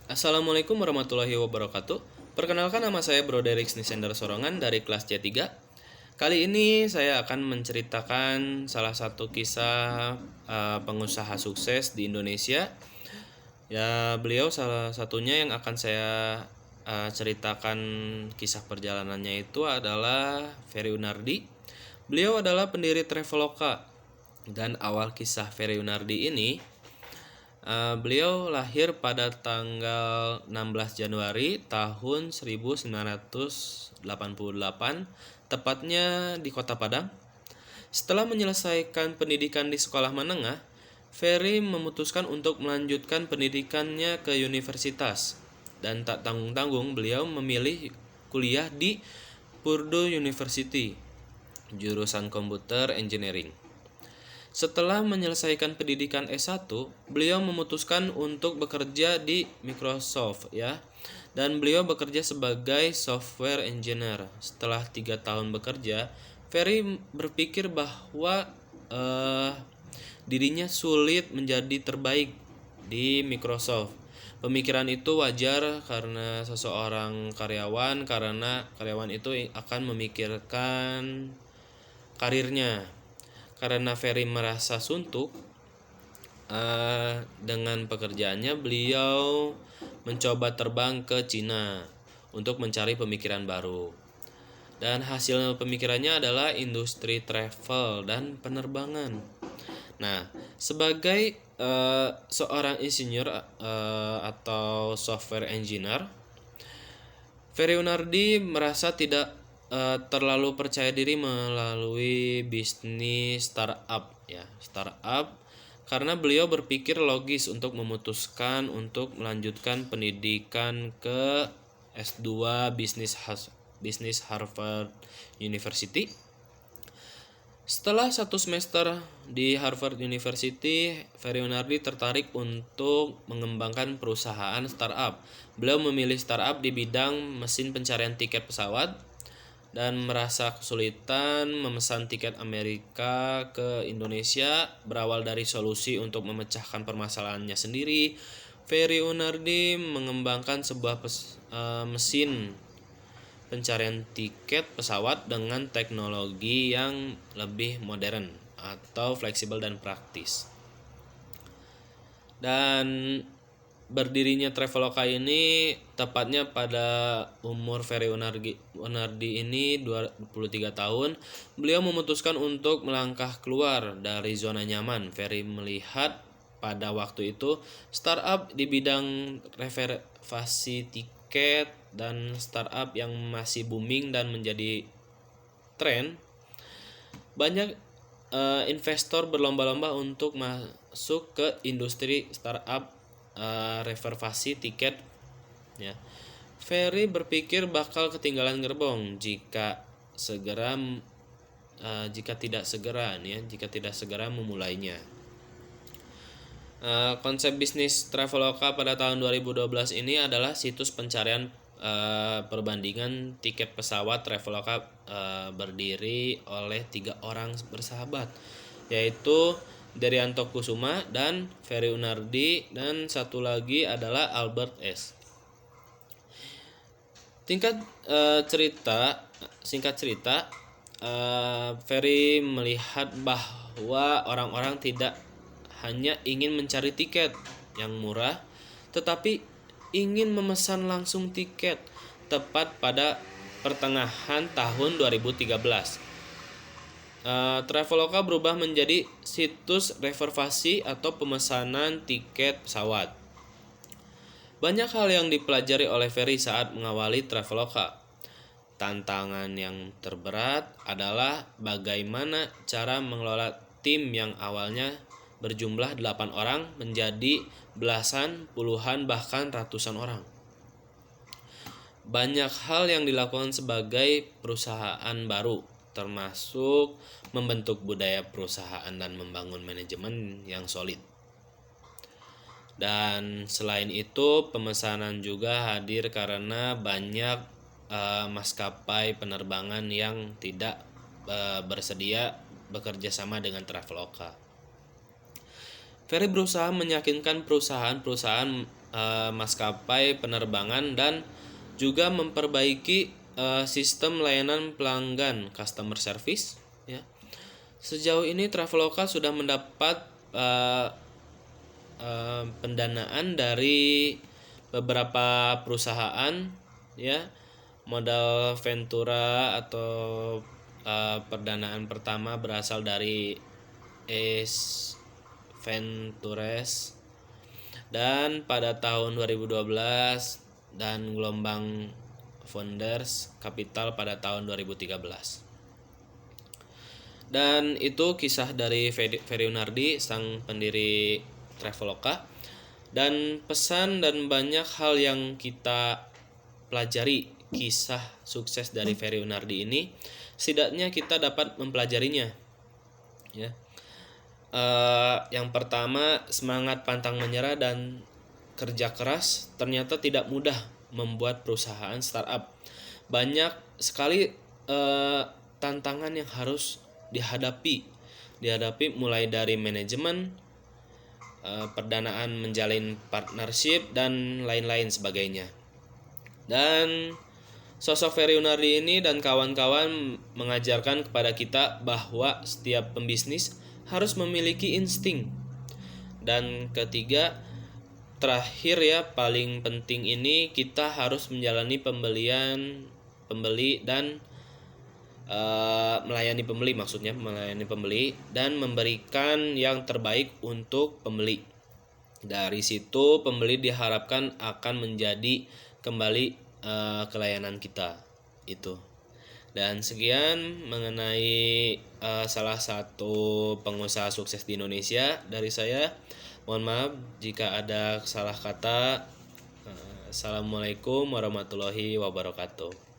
Assalamualaikum warahmatullahi wabarakatuh. Perkenalkan, nama saya Bro Derix Nisender Sorongan dari kelas C3. Kali ini saya akan menceritakan salah satu kisah pengusaha sukses di Indonesia. Ya, beliau salah satunya yang akan saya ceritakan kisah perjalanannya itu adalah Ferry Yunardi. Beliau adalah pendiri Traveloka, dan awal kisah Ferry Yunardi ini, beliau lahir pada tanggal 16 Januari tahun 1988, tepatnya di Kota Padang. Setelah menyelesaikan pendidikan di sekolah menengah, Ferry memutuskan untuk melanjutkan pendidikannya ke universitas, dan tak tanggung-tanggung beliau memilih kuliah di Purdue University, jurusan Computer Engineering. Setelah menyelesaikan pendidikan S1, beliau memutuskan untuk bekerja di Microsoft ya. Dan beliau bekerja sebagai software engineer. Setelah 3 tahun bekerja, Ferry berpikir bahwa dirinya sulit menjadi terbaik di Microsoft. Pemikiran itu wajar karena seseorang karyawan, karena karyawan itu akan memikirkan karirnya. Karena Ferry merasa suntuk dengan pekerjaannya, beliau mencoba terbang ke Cina untuk mencari pemikiran baru. Dan hasil pemikirannya adalah industri travel dan penerbangan. Nah, sebagai seorang insinyur atau software engineer, Ferry Yunardi merasa tidak terlalu percaya diri melalui bisnis startup, karena beliau berpikir logis untuk memutuskan untuk melanjutkan pendidikan ke S2 bisnis Harvard University. Setelah 1 semester di Harvard University, Ferry Yunardi tertarik untuk mengembangkan perusahaan startup. Beliau memilih startup di bidang mesin pencarian tiket pesawat dan merasa kesulitan memesan tiket Amerika ke Indonesia. Berawal dari solusi untuk memecahkan permasalahannya sendiri, Ferry Yunardi mengembangkan sebuah mesin pencarian tiket pesawat dengan teknologi yang lebih modern atau fleksibel dan praktis. Dan berdirinya Traveloka ini tepatnya pada umur Ferry Yunardi ini 23 tahun, beliau memutuskan untuk melangkah keluar dari zona nyaman. Ferry melihat pada waktu itu startup di bidang reservasi tiket dan startup yang masih booming dan menjadi tren. Banyak investor berlomba-lomba untuk masuk ke industri startup reservasi tiket ya. Ferry berpikir bakal ketinggalan gerbong jika tidak segera memulainya. Konsep bisnis Traveloka pada tahun 2012 ini adalah situs pencarian perbandingan tiket pesawat. Traveloka berdiri oleh 3 orang bersahabat, yaitu Derianto Kusuma dan Ferry Yunardi, dan satu lagi adalah Albert S. Singkat cerita, Ferry melihat bahwa orang-orang tidak hanya ingin mencari tiket yang murah, tetapi ingin memesan langsung tiket. Tepat pada pertengahan tahun 2013, Traveloka berubah menjadi situs reservasi atau pemesanan tiket pesawat. Banyak hal yang dipelajari oleh Ferry saat mengawali Traveloka. Tantangan yang terberat adalah bagaimana cara mengelola tim yang awalnya berjumlah 8 orang menjadi belasan, puluhan, bahkan ratusan orang. Banyak hal yang dilakukan sebagai perusahaan baru, termasuk membentuk budaya perusahaan dan membangun manajemen yang solid. Dan selain itu, pemesanan juga hadir karena banyak maskapai penerbangan yang tidak bersedia bekerja sama dengan Traveloka. Ferry berusaha meyakinkan perusahaan-perusahaan maskapai penerbangan dan juga memperbaiki sistem layanan pelanggan customer service ya. Sejauh ini Traveloka sudah mendapat pendanaan dari beberapa perusahaan ya, modal Ventura atau perdanaan pertama berasal dari Ace Ventures dan pada tahun 2012 dan gelombang Founders Capital pada tahun 2013. Dan itu kisah dari Ferry Yunardi, sang pendiri Traveloka, dan pesan dan banyak hal yang kita pelajari kisah sukses dari Ferry Yunardi ini. Setidaknya kita dapat mempelajarinya ya. Yang pertama, semangat pantang menyerah dan kerja keras ternyata tidak mudah membuat perusahaan startup. Banyak sekali tantangan yang harus dihadapi mulai dari manajemen, perdanaan, menjalin partnership dan lain-lain sebagainya. Dan sosok Ferry Yunardi ini dan kawan-kawan mengajarkan kepada kita bahwa setiap pembisnis harus memiliki insting. Dan ketiga, terakhir ya, paling penting ini, kita harus menjalani pembeli dan melayani pembeli dan memberikan yang terbaik untuk pembeli. Dari situ pembeli diharapkan akan menjadi kembali ke layanan kita itu. Dan sekian mengenai salah satu pengusaha sukses di Indonesia dari saya. Mohon maaf jika ada salah kata. Assalamualaikum warahmatullahi wabarakatuh.